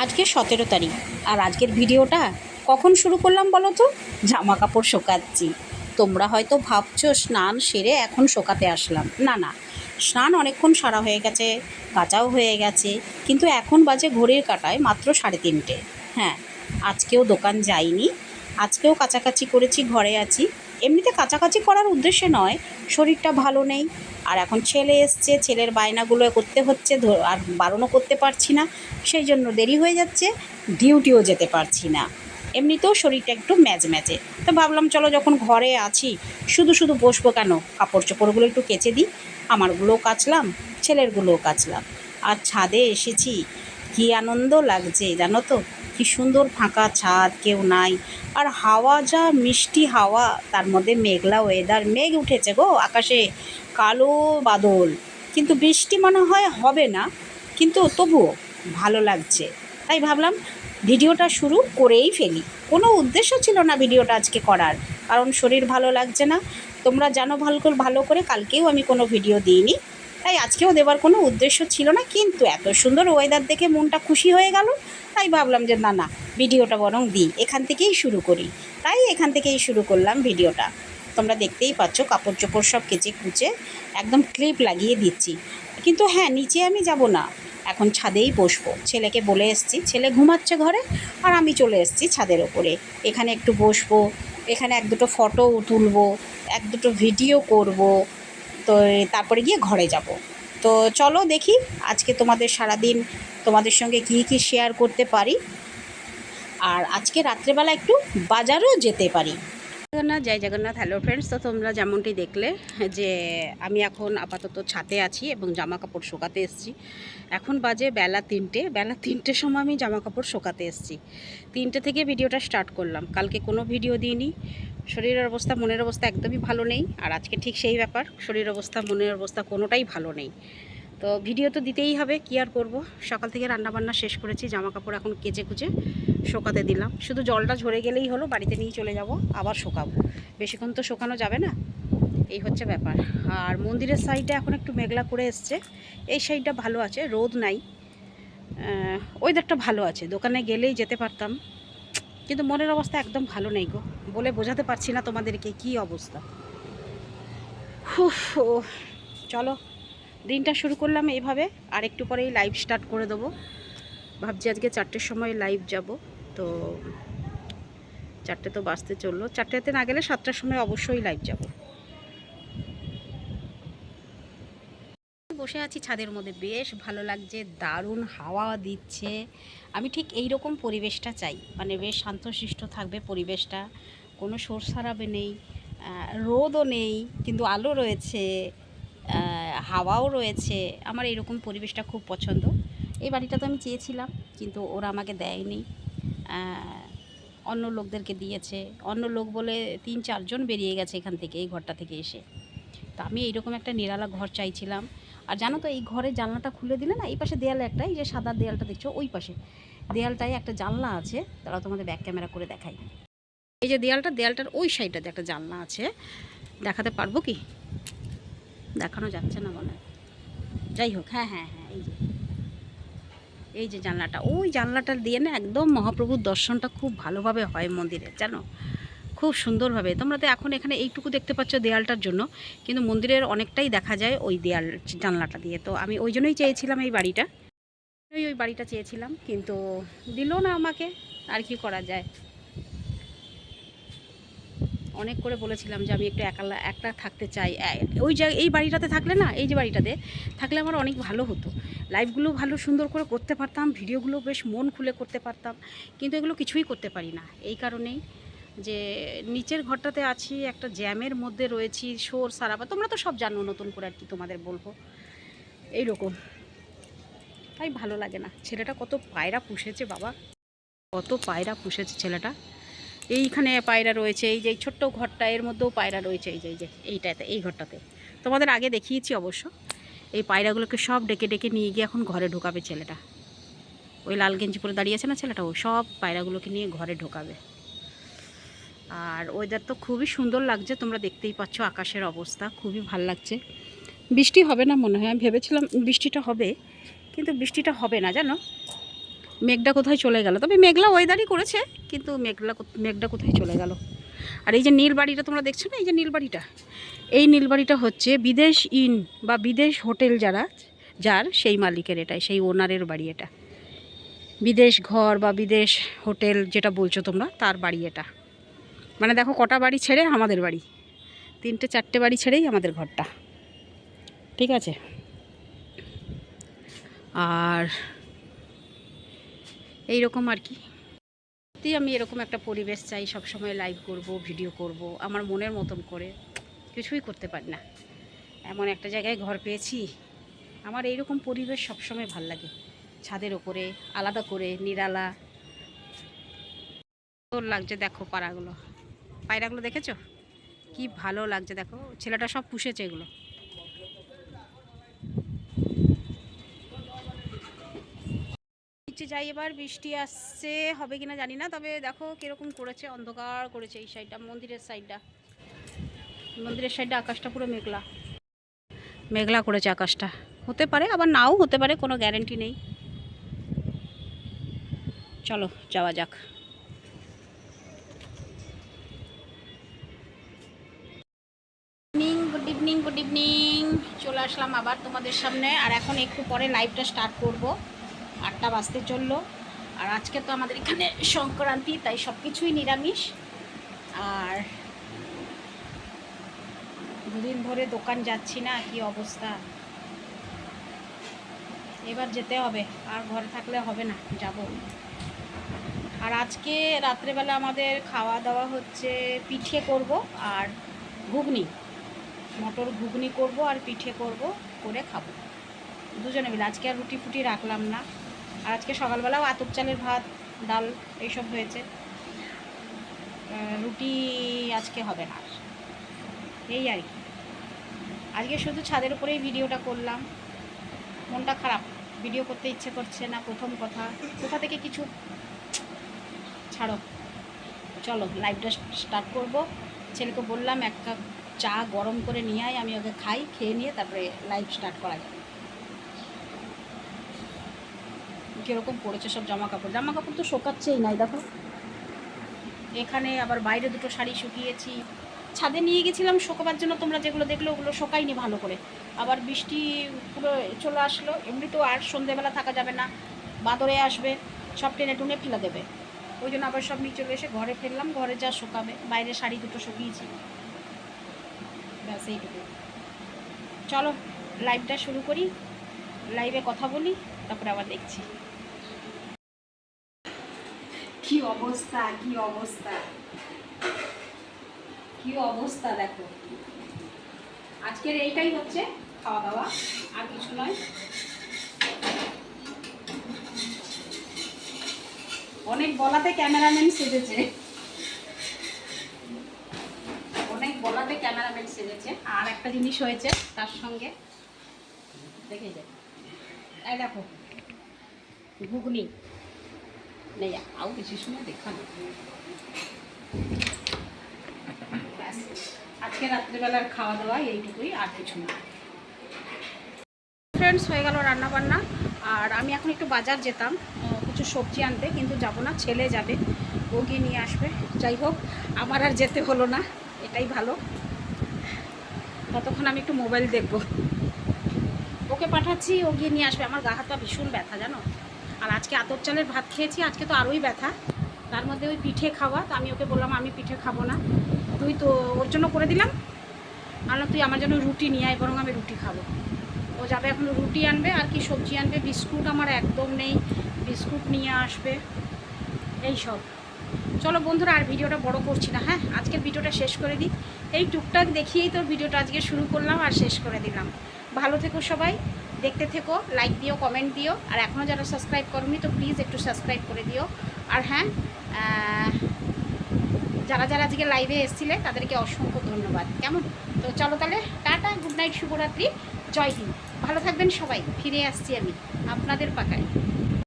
আজকে 17 তারিখ। আর আজকের ভিডিওটা কখন শুরু করলাম বলো তো? জামা কাপড় শোকাচ্ছি। তোমরা হয়তো ভাবছো স্নান সেরে এখন শোকাতে আসলাম। না না, স্নান অনেকক্ষণ সারা হয়ে গেছে, কাচাও হয়ে গেছে, কিন্তু এখন বাজে ঘড়ির কাঁটায় মাত্র 3:30। হ্যাঁ, আজকেও দোকান যাইনি, আজকেও কাচাকাচি করেছি, ঘরে আছি। এমনিতে কাচাকাচি করার উদ্দেশ্যে নয়, শরীরটা ভালো নেই। আর এখন ছেলে এসছে, ছেলের বায়নাগুলো করতে হচ্ছে, আর বারণও করতে পারছি না, সেই জন্য দেরি হয়ে যাচ্ছে, ডিউটিও যেতে পারছি না। এমনিতেও শরীরটা একটু ম্যাজে। তো ভাবলাম চলো যখন ঘরে আছি, শুধু শুধু বসবো কেন, কাপড় চোপড়গুলো একটু কেচে দিই। আমারগুলোও কাচলাম, ছেলেরগুলোও কাচলাম। আর ছাদে এসেছি, কী আনন্দ লাগছে জানো তো। কী সুন্দর ফাঁকা ছাদ, কেউ নাই। আর হাওয়া যা মিষ্টি হাওয়া, তার মধ্যে মেঘলা ওয়েদার, মেঘ উঠেছে গো আকাশে, কালো বাদল, কিন্তু বৃষ্টি মনে হয় হবে না, কিন্তু তবুও ভালো লাগছে। তাই ভাবলাম ভিডিওটা শুরু করেই ফেলি। কোনো উদ্দেশ্য ছিল না ভিডিওটা আজকে করার, কারণ শরীর ভালো লাগছে না। তোমরা জানো ভালো করে কালকেও আমি কোনো ভিডিও দিইনি, তাই আজকেও দেওয়ার কোনো উদ্দেশ্য ছিল না। কিন্তু এত সুন্দর ওয়েদার দেখে মনটা খুশি হয়ে গেল, তাই ভাবলাম যে না ভিডিওটা বরং দিই, এখান থেকেই শুরু করি। তাই এখান থেকেই শুরু করলাম ভিডিওটা। তোমরা দেখতেই পাচ্ছ কাপড় চোপড় সব কেচে কুচে একদম ক্লিপ লাগিয়ে দিচ্ছি। কিন্তু হ্যাঁ, নিচে আমি যাব না, এখন ছাদেই বসবো। ছেলেকে বলে এসেছি, ছেলে ঘুমাচ্ছে ঘরে, আর আমি চলে এসেছি ছাদের ওপরে। এখানে একটু বসবো, এখানে এক দুটো ফটো তুলবো, এক দুটো ভিডিও করব, তো তারপরে গিয়ে ঘরে যাব। তো চলো দেখি আজকে তোমাদের সারাদিন তোমাদের সঙ্গে কী কী শেয়ার করতে পারি। আর আজকে রাত্রেবেলা একটু বাজারও যেতে পারি। জগন্নাথ, জয় জগন্নাথ। হ্যালো ফ্রেন্ডস, তো তোমরা যেমনটি দেখলে যে আমি এখন আপাতত ছাদে আছি এবং জামা কাপড় শোকাতে এসেছি। এখন বাজে বেলা 3টে, বেলা 3টের সময় আমি জামা কাপড় শোকাতে এসেছি। 3টে থেকে ভিডিওটা স্টার্ট করলাম। কালকে কোনো ভিডিও দিইনি, শরীরের অবস্থা মনের অবস্থা একদমই ভালো নেই। আর আজকে ঠিক সেই ব্যাপার, শরীরের অবস্থা মনের অবস্থা কোনোটাই ভালো নেই। তো ভিডিও তো দিতেই হবে, কী আর করবো। সকাল থেকে রান্নাবান্না শেষ করেছি, জামা কাপড় এখন কেচে কুচে শোকাতে দিলাম। শুধু জলটা ঝরে গেলেই হলো, বাড়িতে নিয়ে চলে যাব, আবার শোকাবো। বেশিক্ষণ তো শোকানো যাবে না, এই হচ্ছে ব্যাপার। আর মন্দিরের সাইডে এখন একটু মেঘলা করে এসছে, এই সাইডটা ভালো আছে, রোদ নাই, ওয়েদারটা ভালো আছে। দোকানে গেলেই যেতে পারতাম, কিন্তু মনের অবস্থা একদম ভালো নেই গো, বলে বোঝাতে পারছি না তোমাদেরকে কী অবস্থা। চলো দিনটা শুরু করলাম এইভাবে, আর একটু পরেই লাইভ স্টার্ট করে দেবো। ভাবছি আজকে 4টের সময় লাইভ যাব। তো 4টে তো বাজতে চললো, 4টেতে না গেলে 7টার সময় অবশ্যই লাইভ যাব। বসে আছি ছাদের মধ্যে, বেশ ভালো লাগছে, দারুণ হাওয়া দিচ্ছে। আমি ঠিক এই রকম পরিবেশটা চাই, মানে বেশ শান্তশিষ্ট থাকবে পরিবেশটা, কোনো শোর সারাবে নেই, রোদও নেই কিন্তু আলো রয়েছে, হাওয়াও রয়েছে। আমার এরকম পরিবেশটা খুব পছন্দ। এই বাড়িটা তো আমি চেয়েছিলাম, কিন্তু ওরা আমাকে দেয়নি, অন্য লোকদেরকে দিয়েছে। অন্য লোক বলে 3-4 জন বেরিয়ে গেছে এখান থেকে, এই ঘরটা থেকে এসে। তো আমি এইরকম একটা নিরালা ঘর চাইছিলাম। আর জানো তো, এই ঘরের জানলাটা খুলে দিলে না, এই পাশে দেয়ালে একটা, এই যে সাদা দেয়ালটা দেখছো, ওই পাশে দেয়ালটায় একটা জানলা আছে। তারা তোমাদের ব্যাক ক্যামেরা করে দেখাই। এই যে দেয়ালটার ওই সাইডটাতে একটা জানলা আছে, দেখাতে পারবো কি? দেখানো যাচ্ছে না মনে হয়, যাই হোক। হ্যাঁ, এই যে জানলাটা, ওই জানলাটা দিয়ে না একদম মহাপ্রভুর দর্শনটা খুব ভালোভাবে হয় মন্দিরে, জানো, খুব সুন্দরভাবে। তোমরা তো এখন এখানে এইটুকু দেখতে পাচ্ছ দেয়ালটার জন্য, কিন্তু মন্দিরের অনেকটাই দেখা যায় ওই দেয়াল জানলাটা দিয়ে। তো আমি ওই জন্যই চেয়েছিলাম এই বাড়িটা, ওই বাড়িটা চেয়েছিলাম, কিন্তু দিল না আমাকে। আর কি করা যায়, অনেক করে বলেছিলাম যে আমি একটু একটা থাকতে চাই ওই এই বাড়িটাতে থাকলে না, এই যে বাড়িটাতে থাকলে আমার অনেক ভালো হতো। লাইভগুলো ভালো সুন্দর করে করতে পারতাম, ভিডিওগুলো বেশ মন খুলে করতে পারতাম, কিন্তু এগুলো কিছুই করতে পারি না। এই কারণেই যে নিচের ঘরটাতে আছি, একটা জ্যামের মধ্যে রয়েছি, শোর সারাবা তোমরা তো সব জানো, নতুন করে আর কি তোমাদের বলবো, এইরকম। তাই ভালো লাগে না। ছেলেটা কত পায়রা পুষেছে বাবা, কত পায়রা পুষেছে ছেলেটা। এইখানে পায়রা রয়েছে, এই যে ছোট্ট ঘরটা, এর মধ্যেও পায়রা রয়েছে, এই যে এইটাতে, এই ঘরটাতে তোমাদের আগে দেখিয়েছি অবশ্য। এই পায়রাগুলোকে সব ডেকে ডেকে নিয়ে গিয়ে এখন ঘরে ঢোকাবে ছেলেটা। ওই লাল গেঞ্জি পরে দাঁড়িয়েছে না ছেলেটা, ও সব পায়রাগুলোকে নিয়ে ঘরে ঢোকাবে। আর ওয়েদার তো খুবই সুন্দর লাগছে, তোমরা দেখতেই পাচ্ছ আকাশের অবস্থা খুবই ভাল লাগছে। বৃষ্টি হবে না মনে হয়, আমি ভেবেছিলাম বৃষ্টিটা হবে, কিন্তু বৃষ্টিটা হবে না জানো। মেঘটা কোথায় চলে গেল? তবে মেঘলা ওয়েদারই করেছে, কিন্তু মেঘটা কোথায় চলে গেল? আর এই যে নীল বাড়িটা তোমরা দেখছো না, এই যে নীল বাড়িটা, এই নীল বাড়িটা হচ্ছে বিদেশ ইন বা বিদেশ হোটেল যার সেই মালিকের, এটাই সেই ওনারের বাড়ি এটা। বিদেশ ঘর বা বিদেশ হোটেল যেটা বলছো তোমরা, তার বাড়ি এটা। মানে দেখো কটা বাড়ি ছেড়ে আমাদের বাড়ি, 3-4টে বাড়ি ছেড়েই আমাদের ঘরটা, ঠিক আছে। আর এই রকম আর কি, আমি এরকম একটা পরিবেশ চাই, সবসময় লাইভ করব, ভিডিও করব আমার মনের মতন করে, কিছুই করতে পারি না। এমন একটা জায়গায় ঘর পেয়েছি, আমার এইরকম পরিবেশ সবসময় ভাল লাগে, ছাদের ওপরে আলাদা করে নিরালা। তোর লাগছে দেখো পায়রাগুলো দেখেছো কি ভালো লাগছে, দেখো ছেলেটা সব পুষেছে এগুলো। নিচে যাই এবার, বৃষ্টি আসছে হবে কিনা জানি না, তবে দেখো কিরকম করেছে, অন্ধকার করেছে এই সাইডটা, মন্দিরের সাইডটা আকাশটা পুরো মেঘলা করেছে আকাশটা। হতে পারে আবার নাও হতে পারে, কোনো গ্যারেন্টি নেই। চলো যাওয়া যাক। গুড ইভিনিং, চলে আসলাম আবার তোমাদের সামনে। আর এখন একটু পরে লাইভটা স্টার্ট করব, 8টা বাজতে চললো। আর আজকে তো আমাদের এখানে সংক্রান্তি, তাই সব কিছুই নিরামিষ। আর দুদিন ধরে দোকান যাচ্ছি না, কি অবস্থা। এবার যেতে হবে, আর ঘরে থাকলে হবে না, যাব। আর আজকে রাত্রেবেলা আমাদের খাওয়া দাওয়া হচ্ছে পিঠে করব আর ঘুগনি, মটর ঘুগনি করব আর পিঠে করব, করে খাবো দুজনে মিলে। আজকে আর রুটি ফুটি রাখলাম না। আর আজকে সকালবেলাও আতপ চালের ভাত, ডাল এইসব হয়েছে, রুটি আজকে হবে না। এই আর কি, আজকে শুধু ছাদের উপরেই ভিডিওটা করলাম, মনটা খারাপ, ভিডিও করতে ইচ্ছে করছে না। প্রথম কথা, কোথা থেকে কিছু ছাড়ো, চলো লাইভটা স্টার্ট করব। ছেলেকে বললাম এক কাপ চা গরম করে নিয়ে আয়, আমি ওকে খাই, খেয়ে নিয়ে তারপরে লাইভ স্টার্ট করা যাবে। কীরকম পড়েছে সব জামা কাপড় তো শোকাচ্ছেই নাই, দেখো। এখানে আবার বাইরে দুটো শাড়ি শুকিয়েছি, ছাদে নিয়ে গেছিলাম শোকাবার জন্য, তোমরা যেগুলো দেখলে ওগুলো শোকায়নি ভালো করে। আবার বৃষ্টি পুরো চলে আসলো, এমনি তো আর সন্ধেবেলা থাকা যাবে না, বাদরে আসবে, সব টেনে টুনে ফেলে দেবে। ওই জন্য আবার সব নিচে এসে ঘরে ফেললাম, ঘরে যা শোকাবে। বাইরে শাড়ি দুটো শুকিয়েছি, ব্যাস এইটুকু। চলো লাইভটা শুরু করি, লাইভে কথা বলি, তারপরে আবার দেখছি। কি অবস্থা দেখো। আজকের এইটাই হচ্ছে খাওয়া দাওয়া, আর কিছু নয়। অনেক বলাতে ক্যামেরাম্যান সেজেছে, আর একটা জিনিস হয়েছে তার সঙ্গে, দেখে যায়, এই দেখো ঘুগনি নেই, আও বেশি সময় দেখা না। আজকে রাত্রিবেলার খাওয়া দাওয়া এইটুকুই, আর কিছু না। ফ্রেন্ডস, হয়ে গেল রান্না বান্না। আর আমি এখন একটু বাজার যেতাম কিছু সবজি আনতে, কিন্তু যাব না, ছেলে যাবে, ও গিয়ে নিয়ে আসবে। যাই হোক, আমার আর যেতে হলো না, এটাই ভালো। ততক্ষণ আমি একটু মোবাইল দেখব, ওকে পাঠাচ্ছি, ও গিয়ে নিয়ে আসবে। আমার গা হাত পা ভীষণ ব্যথা জানো। আর আজকে আতপ চালের ভাত খেয়েছি, আজকে তো আরোই ব্যথা, তার মধ্যে ওই পিঠে খাওয়া। তো আমি ওকে বললাম আমি পিঠে খাবো না, তুই তো ওর জন্য করে দিলাম, আর তুই আমার জন্য রুটি নিয়ে আয়, বরং আমি রুটি খাবো। ও যাবে এখন রুটি আনবে, আর কি সবজি আনবে, বিস্কুট আমার একদম নেই, বিস্কুট নিয়ে আসবে, এই সব। চলো বন্ধুরা, আর ভিডিওটা বড় করছি না, হ্যাঁ আজকের ভিডিওটা শেষ করে দিই। এই টুকটাক দেখিয়েই তোর ভিডিওটা আজকে শুরু করলাম আর শেষ করে দিলাম। ভালো থেকো সবাই, দেখতে থেকো, লাইক দিও, কমেন্ট দিও। আর এখনও যারা সাবস্ক্রাইব করোনি তো প্লিজ একটু সাবস্ক্রাইব করে দিও। আর হ্যাঁ, যারা যারা আজকে লাইভে এসেছিলে তাদেরকে অসংখ্য ধন্যবাদ, কেমন? তো চলো তাহলে, টাটা, গুড নাইট, শুভরাত্রি, জয় হিন্দ। ভালো থাকবেন সবাই, ফিরে আসছি আমি আপনাদের পাকায়।